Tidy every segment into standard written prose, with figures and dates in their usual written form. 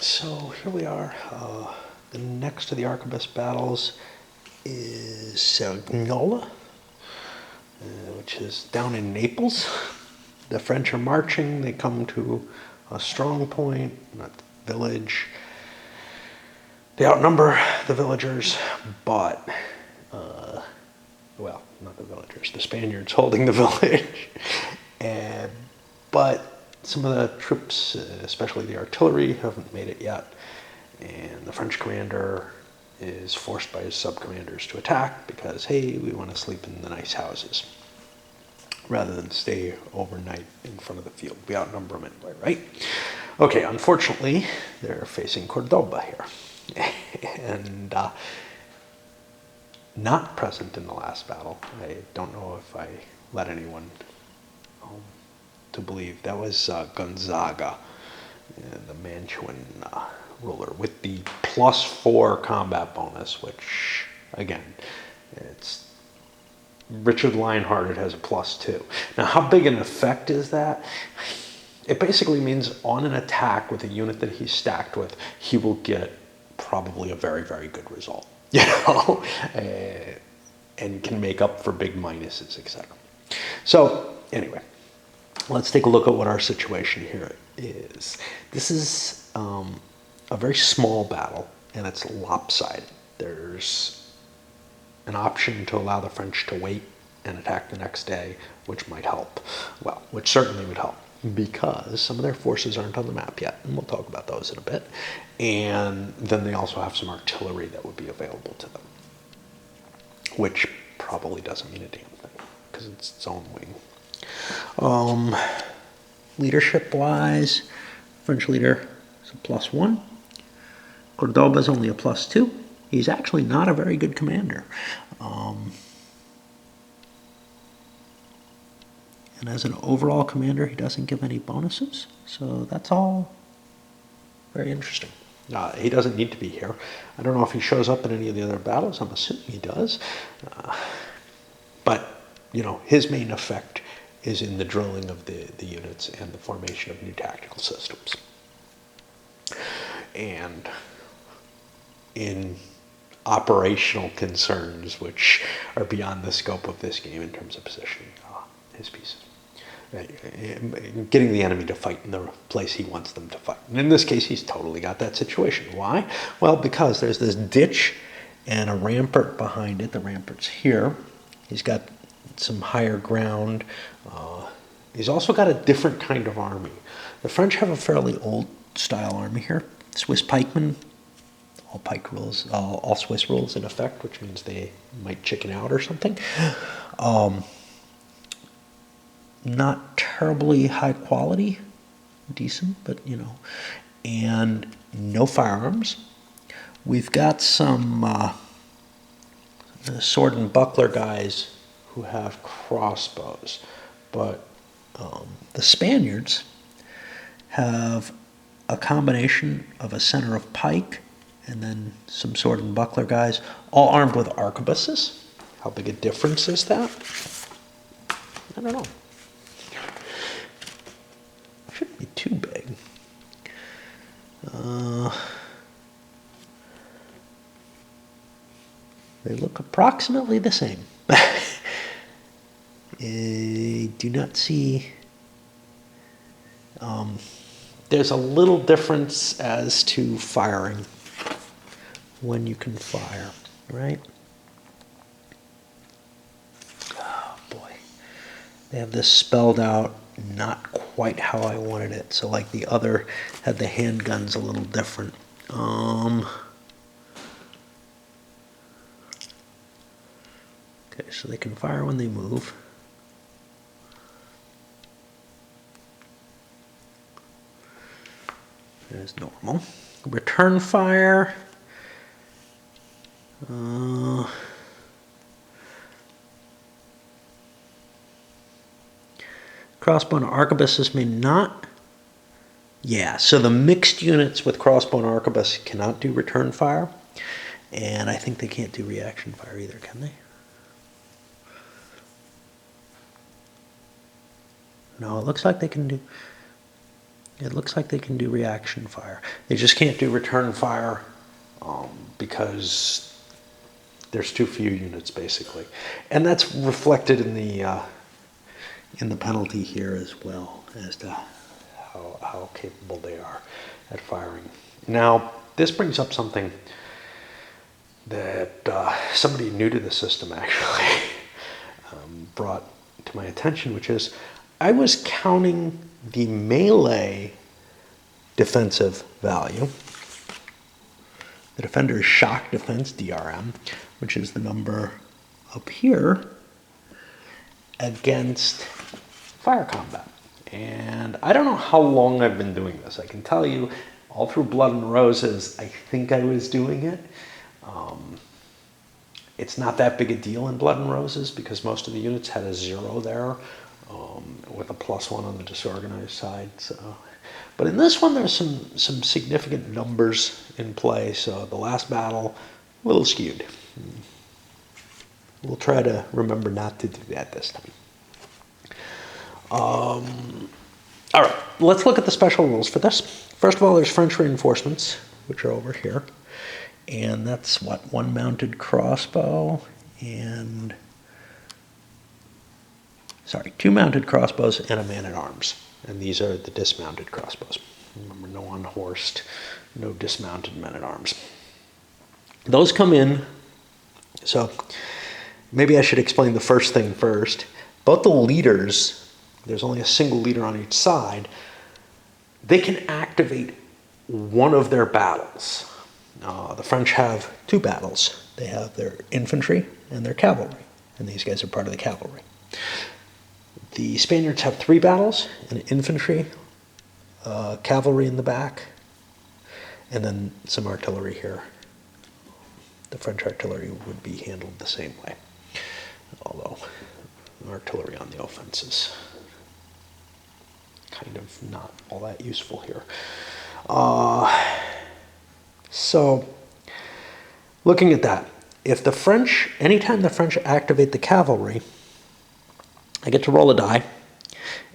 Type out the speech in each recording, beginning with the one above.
So here we are. The next of the arquebus battles is Cerignola, which is down in Naples. The French are marching. They come to a strong point, not the village. They outnumber the villagers, but, well, not the villagers, the Spaniards holding the village. But some of the troops, especially the artillery, haven't made it yet. And the French commander is forced by his sub-commanders to attack because, hey, we want to sleep in the nice houses rather than stay overnight in front of the field. We outnumber them anyway, right? Okay, unfortunately, they're facing Cordoba here. And not present in the last battle. I don't know if I let anyone to believe. That was Gonzaga, the Mantuan ruler, with the +4 combat bonus, which, again, it's Richard Lionheart has a +2. Now, how big an effect is that? It basically means on an attack with a unit that he's stacked with, he will get probably a very, very good result, you know, and can make up for big minuses, etc. So, anyway, let's take a look at what our situation here is. This is a very small battle, and it's lopsided. There's an option to allow the French to wait and attack the next day, which might help. Well, which certainly would help, because some of their forces aren't on the map yet, and we'll talk about those in a bit. And then they also have some artillery that would be available to them, which probably doesn't mean a damn thing, because it's its own wing. Leadership-wise, French leader is a +1. Cordoba is only a +2. He's actually not a very good commander. And as an overall commander, he doesn't give any bonuses. So that's all very interesting. He doesn't need to be here. I don't know if he shows up in any of the other battles. I'm assuming he does. But, you know, his main effect is in the drilling of the units and the formation of new tactical systems. And in operational concerns, which are beyond the scope of this game in terms of positioning his pieces. Getting the enemy to fight in the place he wants them to fight. And in this case, he's totally got that situation. Why? Well, because there's this ditch and a rampart behind it. The rampart's here. He's got some higher ground. He's also got a different kind of army. The French have a fairly old style army here. Swiss pikemen, all pike rules, all Swiss rules in effect, which means they might chicken out or something. Not terribly high quality, decent, but you know, and no firearms. We've got some sword and buckler guys who have crossbows, but the Spaniards have a combination of a center of pike and then some sword and buckler guys, all armed with arquebuses. How big a difference is that? I don't know. Shouldn't be too big. They look approximately the same. I do not see. There's a little difference as to firing, when you can fire, right? Oh boy. They have this spelled out not quite how I wanted it. So like the other had the handguns a little different. Okay, so they can fire when they move. There's normal. Return fire. Crossbow and arquebuses may not. Yeah, so the mixed units with crossbow and arquebus cannot do return fire. And I think they can't do reaction fire either, can they? No, it looks like they can do. It looks like they can do reaction fire. They just can't do return fire because there's too few units, basically. And that's reflected in the penalty here as well, as to how capable they are at firing. Now, this brings up something that somebody new to the system actually brought to my attention, which is I was counting the melee defensive value, the defender's shock defense, DRM, which is the number up here, against fire combat. And I don't know how long I've been doing this. I can tell you all through Blood and Roses, I think I was doing it. It's not that big a deal in Blood and Roses because most of the units had a 0 there with a +1 on the disorganized side. So, but in this one, there's some significant numbers in play. So the last battle, a little skewed. We'll try to remember not to do that this time. All right, let's look at the special rules for this. First of all, there's French reinforcements, which are over here. And that's what, 1 mounted crossbow and, 2 mounted crossbows and a man-at-arms. And these are the dismounted crossbows. Remember, no unhorsed, no dismounted men-at-arms. Those come in, so maybe I should explain the first thing first. Both the leaders, there's only a single leader on each side, they can activate one of their battles. The French have 2 battles. They have their infantry and their cavalry, and these guys are part of the cavalry. The Spaniards have 3 battles, an infantry, cavalry in the back, and then some artillery here. The French artillery would be handled the same way, although artillery on the offense is kind of not all that useful here. So, looking at that, if the French, anytime the French activate the cavalry, I get to roll a die,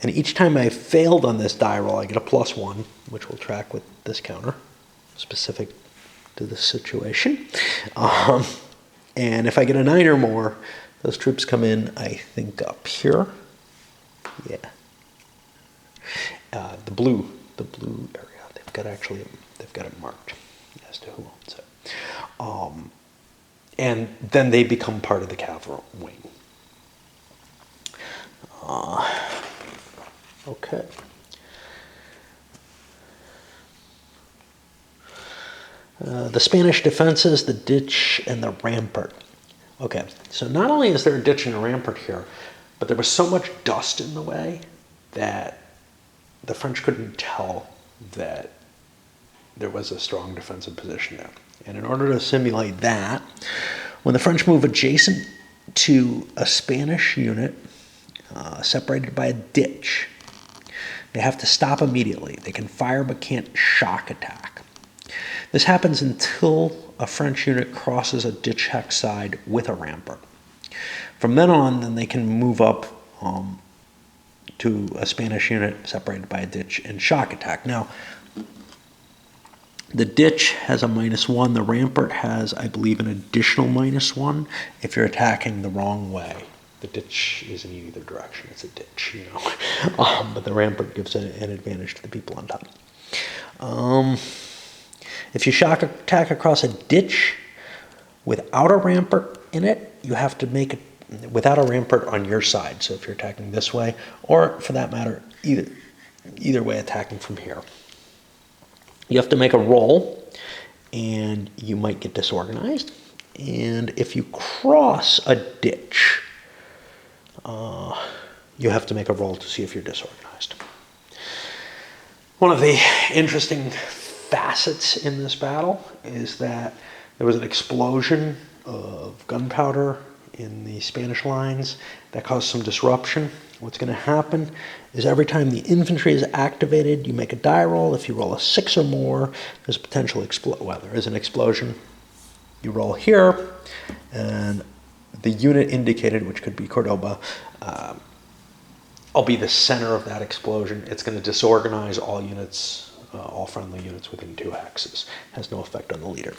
and each time I failed on this die roll, I get a +1, which will track with this counter, specific to the situation. And if I get a 9 or more, those troops come in, I think, up here. Yeah. The blue area, they've got it marked as to who owns it. And then they become part of the cavalry wing. Okay. The Spanish defenses, the ditch, and the rampart. Okay, so not only is there a ditch and a rampart here, but there was so much dust in the way that the French couldn't tell that there was a strong defensive position there. And in order to simulate that, when the French move adjacent to a Spanish unit separated by a ditch, they have to stop immediately. They can fire but can't shock attack. This happens until a French unit crosses a ditch hex side with a rampart. From then on, then they can move up to a Spanish unit separated by a ditch and shock attack. Now, the ditch has a -1. The rampart has, I believe, an additional -1 if you're attacking the wrong way. The ditch is in either direction. It's a ditch, you know. But the rampart gives an advantage to the people on top. If you shock attack across a ditch without a rampart in it, you have to make it without a rampart on your side. So if you're attacking this way, or for that matter, either way attacking from here, you have to make a roll, and you might get disorganized. And if you cross a ditch, you have to make a roll to see if you're disorganized. One of the interesting facets in this battle is that there was an explosion of gunpowder in the Spanish lines that caused some disruption. What's going to happen is every time the infantry is activated, you make a die roll. If you roll a 6 or more, there's a potential there is an explosion. You roll here, and the unit indicated, which could be Cordoba, I'll be the center of that explosion. It's going to disorganize all units, all friendly units within 2 hexes. Has no effect on the leader.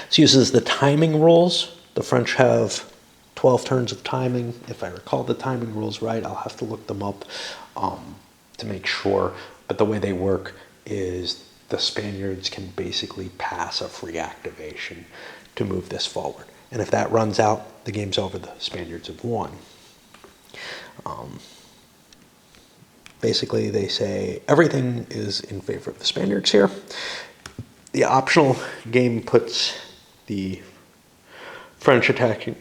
This uses the timing rules. The French have 12 turns of timing. If I recall the timing rules right, I'll have to look them up to make sure. But the way they work is the Spaniards can basically pass a free activation to move this forward. And if that runs out, the game's over. The Spaniards have won. Basically, they say everything is in favor of the Spaniards here. The optional game puts the French attacking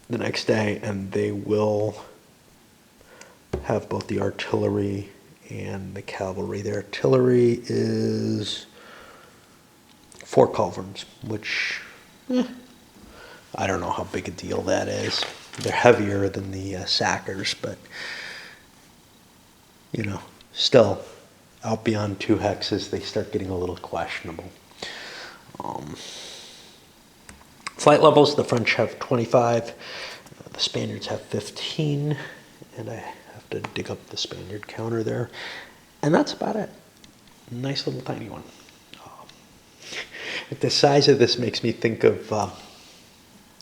the next day, and they will have both the artillery and the cavalry. Their artillery is 4 culverins, which I don't know how big a deal that is. They're heavier than the Sackers, but you know, still out beyond 2 hexes, they start getting a little questionable. Flight levels, the French have 25, the Spaniards have 15, and I have to dig up the Spaniard counter there, and that's about it. Nice little tiny one. The size of this makes me think of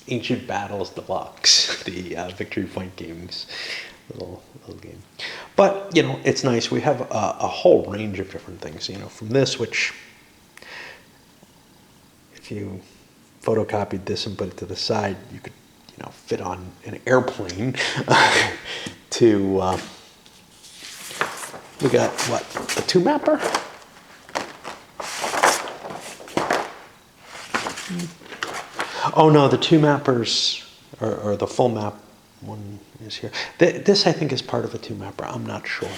Ancient Battles Deluxe, the Victory Point Games little game. But, you know, it's nice. We have a whole range of different things, you know, from this, which if you photocopied this and put it to the side, you could, you know, fit on an airplane to, we got, what, a 2-mapper? Oh, no, the 2-mappers, or the full map one is here. This, I think, is part of a 2-mapper. I'm not sure.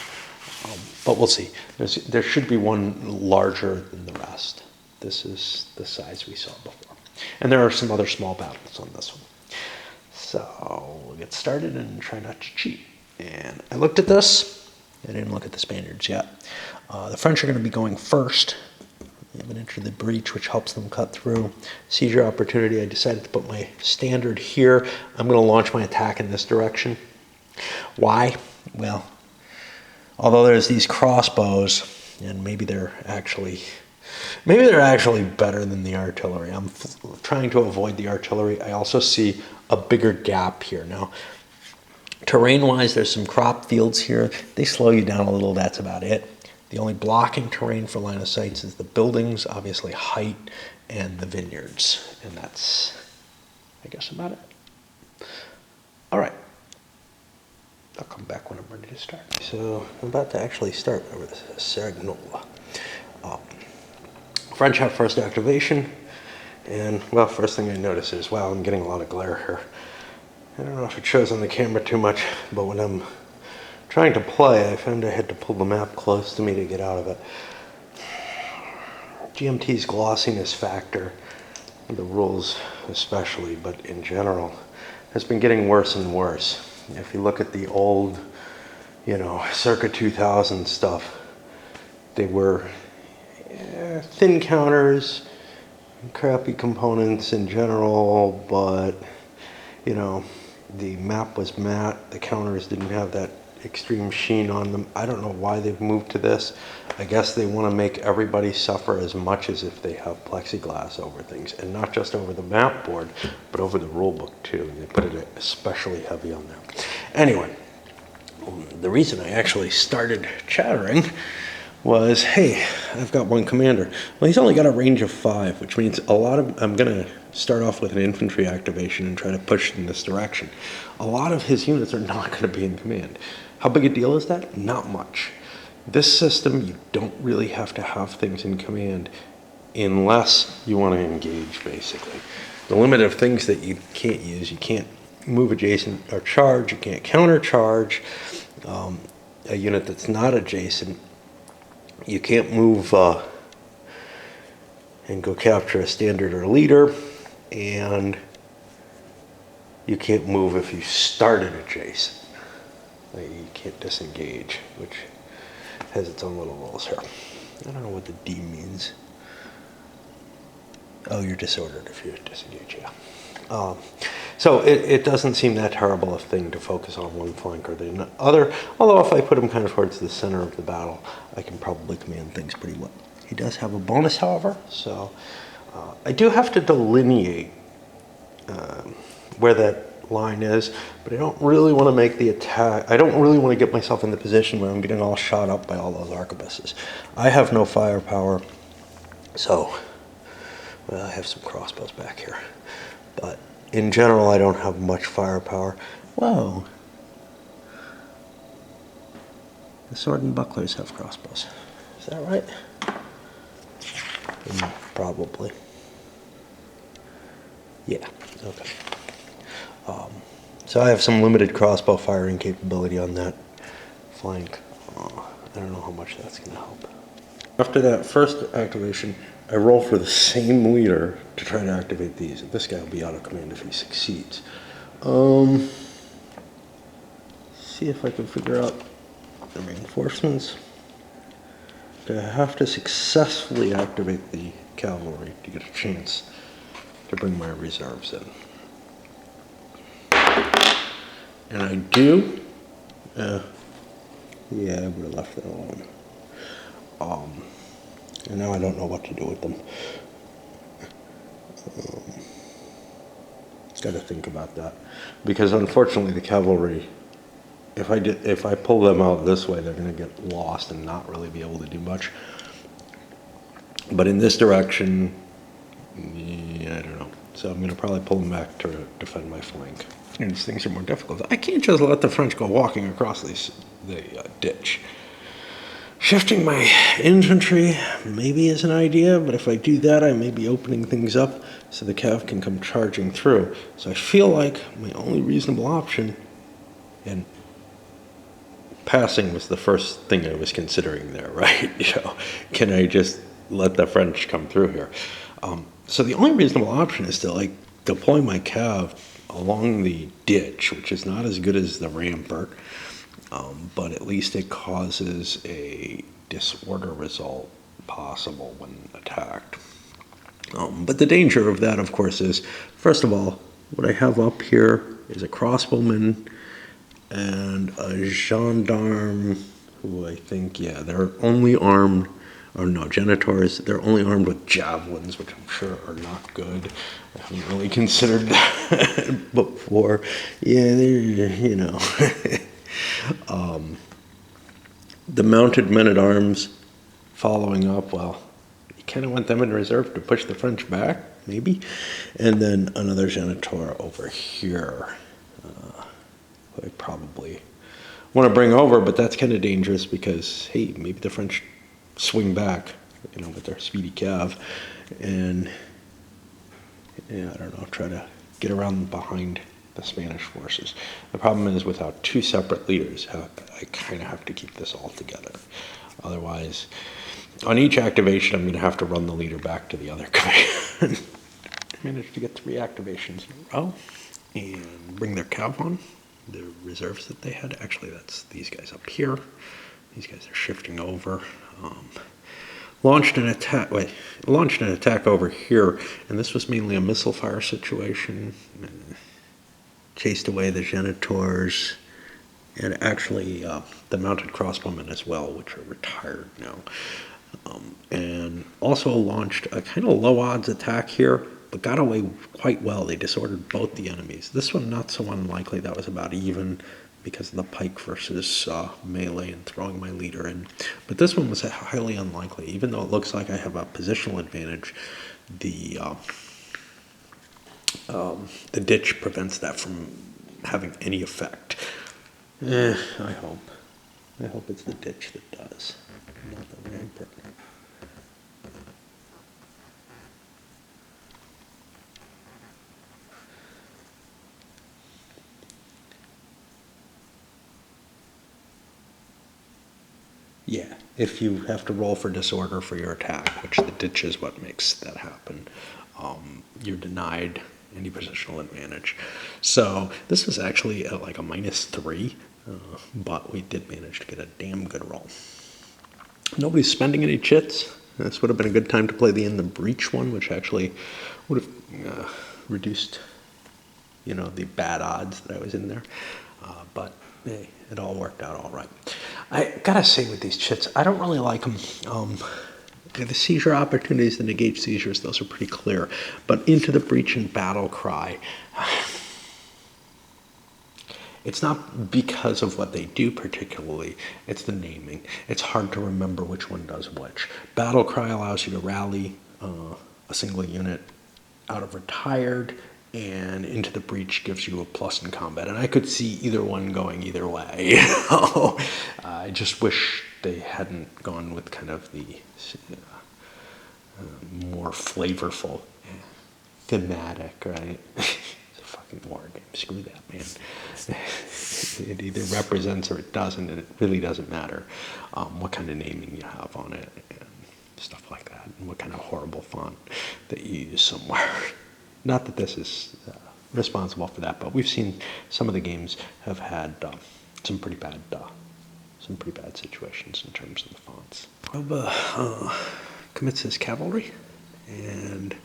But we'll see. There should be one larger than the rest. This is the size we saw before. And there are some other small battles on this one. So we'll get started and try not to cheat. And I looked at this. I didn't look at the Spaniards yet. The French are going to be going first. They haven't entered the breach, which helps them cut through. Seizure opportunity, I decided to put my standard here. I'm going to launch my attack in this direction. Why? Well, although there's these crossbows, and maybe they're actually better than the artillery. I'm trying to avoid the artillery. I also see a bigger gap here. Now, terrain-wise, there's some crop fields here. They slow you down a little. That's about it. The only blocking terrain for line of sight is the buildings, obviously height, and the vineyards. And that's, I guess, about it. All right. I'll come back when I'm ready to start. So I'm about to actually start over the Cerignola. French have first activation. And, well, first thing I notice is, wow, I'm getting a lot of glare here. I don't know if it shows on the camera too much, but when I'm trying to play, I found I had to pull the map close to me to get out of it. GMT's glossiness factor, the rules especially, but in general, has been getting worse and worse. If you look at the old, you know, circa 2000 stuff, they were thin counters, crappy components in general, but, you know, the map was matte, the counters didn't have that extreme sheen on them. I don't know why they've moved to this. I guess they want to make everybody suffer as much as if they have plexiglass over things, and not just over the map board, but over the rule book too. And they put it especially heavy on there. Anyway, the reason I actually started chattering was, hey, I've got one commander. Well, he's only got a range of 5, which means I'm going to start off with an infantry activation and try to push in this direction. A lot of his units are not going to be in command. How big a deal is that? Not much. This system, you don't really have to have things in command unless you want to engage, basically. The limit of things that you can't use, you can't move adjacent or charge, you can't countercharge a unit that's not adjacent. You can't move and go capture a standard or leader, and you can't move if you started adjacent. You can't disengage, which has its own little rules here. I don't know what the D means. Oh, you're disordered if you disengage, yeah. So it doesn't seem that terrible a thing to focus on one flank or the other, although if I put him kind of towards the center of the battle, I can probably command things pretty well. He does have a bonus, however, so I do have to delineate where that line is, but I don't really want to make the attack. I don't really want to get myself in the position where I'm getting all shot up by all those arquebuses. I have no firepower, so well, I have some crossbows back here, but in general, I don't have much firepower. Whoa. The sword and bucklers have crossbows. Is that right? Probably. Yeah, okay. So I have some limited crossbow firing capability on that flank. I don't know how much that's going to help. After that first activation, I roll for the same leader to try to activate these. This guy will be out of command if he succeeds. See if I can figure out the reinforcements. I have to successfully activate the cavalry to get a chance to bring my reserves in. And I do. Yeah, I would have left that alone. And now I don't know what to do with them. Got to think about that, because unfortunately the cavalry, if I pull them out this way, they're going to get lost and not really be able to do much. But in this direction, yeah, I don't know. So I'm going to probably pull them back to defend my flank. And these things are more difficult. I can't just let the French go walking across the ditch. Shifting my infantry maybe is an idea, but if I do that, I may be opening things up so the cav can come charging through. So I feel like my only reasonable option, and passing was the first thing I was considering there, right? Can I just let the French come through here? So the only reasonable option is to deploy my cav along the ditch, which is not as good as the rampart, but at least it causes a disorder result possible when attacked. But the danger of that, of course, is, first of all, what I have up here is a crossbowman and a gendarme who I think, yeah, they're only armed, or no, genitors, they're only armed with javelins, which I'm sure are not good. I haven't really considered that before. Yeah, they're, the mounted men-at-arms following up, well, you kind of want them in reserve to push the French back, maybe. And then another genitor over here, who I probably want to bring over, but that's kind of dangerous because, hey, maybe the French swing back, with their speedy cav, and, yeah, I don't know, try to get around behind the Spanish forces. The problem is, without two separate leaders, I kind of have to keep this all together. Otherwise, on each activation, I'm going to have to run the leader back to the other command. I managed to get 3 activations in a row and bring their cav on, the reserves that they had. Actually, that's these guys up here. These guys are shifting over. Launched an attack over here, and this was mainly a missile fire situation. Chased away the genitors, and actually the mounted crossbowmen as well, which are retired now. And also launched a kind of low odds attack here, but got away quite well. They disordered both the enemies. This one not so unlikely. That was about even because of the pike versus melee and throwing my leader in. But this one was highly unlikely. Even though it looks like I have a positional advantage, the ditch prevents that from having any effect. I hope. I hope it's the ditch that does, not the rampart. Yeah, if you have to roll for disorder for your attack, which the ditch is what makes that happen, you're denied any positional advantage. So this was actually like a -3, but we did manage to get a damn good roll. Nobody's spending any chits. This would have been a good time to play the In the Breach one, which actually would have reduced the bad odds that I was in there. But hey, it all worked out all right. I gotta say with these chits, I don't really like them. The seizure opportunities, the negate seizures, those are pretty clear. But Into the Breach and Battle Cry, it's not because of what they do particularly, it's the naming. It's hard to remember which one does which. Battle Cry allows you to rally a single unit out of retired, and Into the Breach gives you a plus in combat. And I could see either one going either way. I just wish they hadn't gone with kind of the more flavorful, thematic, right? It's a fucking war game. Screw that, man. It either represents or it doesn't, and it really doesn't matter what kind of naming you have on it and stuff like that, and what kind of horrible font that you use somewhere. Not that this is responsible for that, but we've seen some of the games have had some pretty bad situations in terms of the fonts. Commits his cavalry, and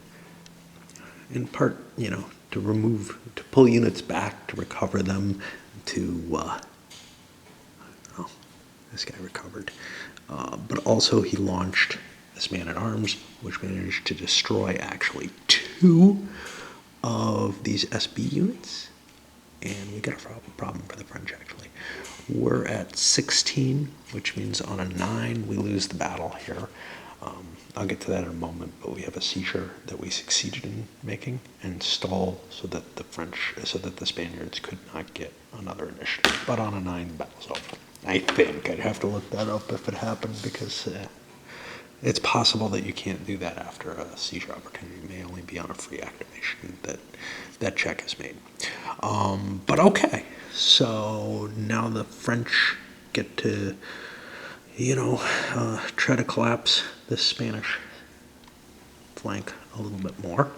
in part, to pull units back, to recover them, this guy recovered. But also he launched this man-at-arms, which managed to destroy actually 2 of these SB units, and we got a problem for the French, actually. We're at 16, which means on a 9 we lose the battle here. I'll get to that in a moment, but we have a seizure that we succeeded in making and stall so that the Spaniards could not get another initiative. But on a 9, the battle's over. I think I'd have to look that up if it happened, because it's possible that you can't do that after a seizure opportunity. It may only be on a free activation that check is made. But okay, so now the French get to try to collapse this Spanish flank a little bit more.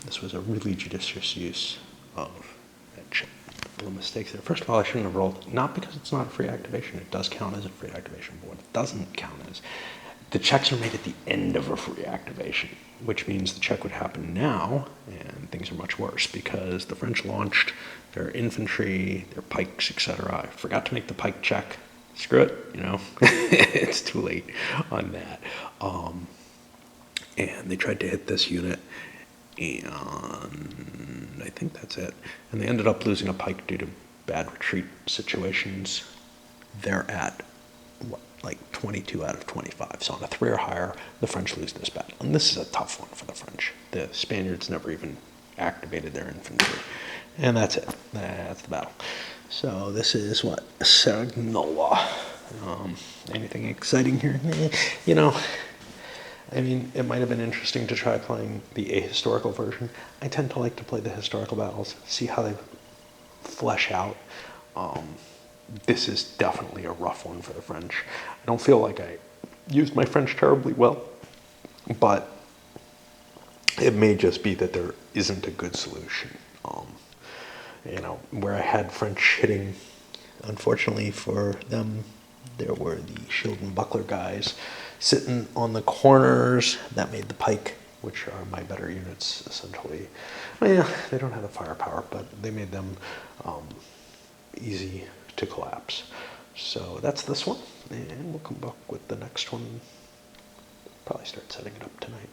This was a really judicious use of that check. A couple of mistakes there. First of all, I shouldn't have rolled, not because it's not a free activation. It does count as a free activation, but what it doesn't count as, the checks are made at the end of a free activation, which means the check would happen now, and things are much worse, because the French launched their infantry, their pikes, etc. I forgot to make the pike check. Screw it, it's too late on that. And they tried to hit this unit, and I think that's it. And they ended up losing a pike due to bad retreat situations. They're at, 22 out of 25. So on a 3 or higher, the French lose this battle. And this is a tough one for the French. The Spaniards never even activated their infantry. And that's it. That's the battle. So this is what? Cerignola. Anything exciting here? It might have been interesting to try playing the ahistorical version. I tend to like to play the historical battles, see how they flesh out. This is definitely a rough one for the French. I don't feel like I used my French terribly well, but it may just be that there isn't a good solution. Where I had French hitting, unfortunately for them, there were the shield and buckler guys sitting on the corners. That made the pike, which are my better units, essentially. They don't have the firepower, but they made them easy to collapse. So that's this one, and we'll come back with the next one. Probably start setting it up tonight.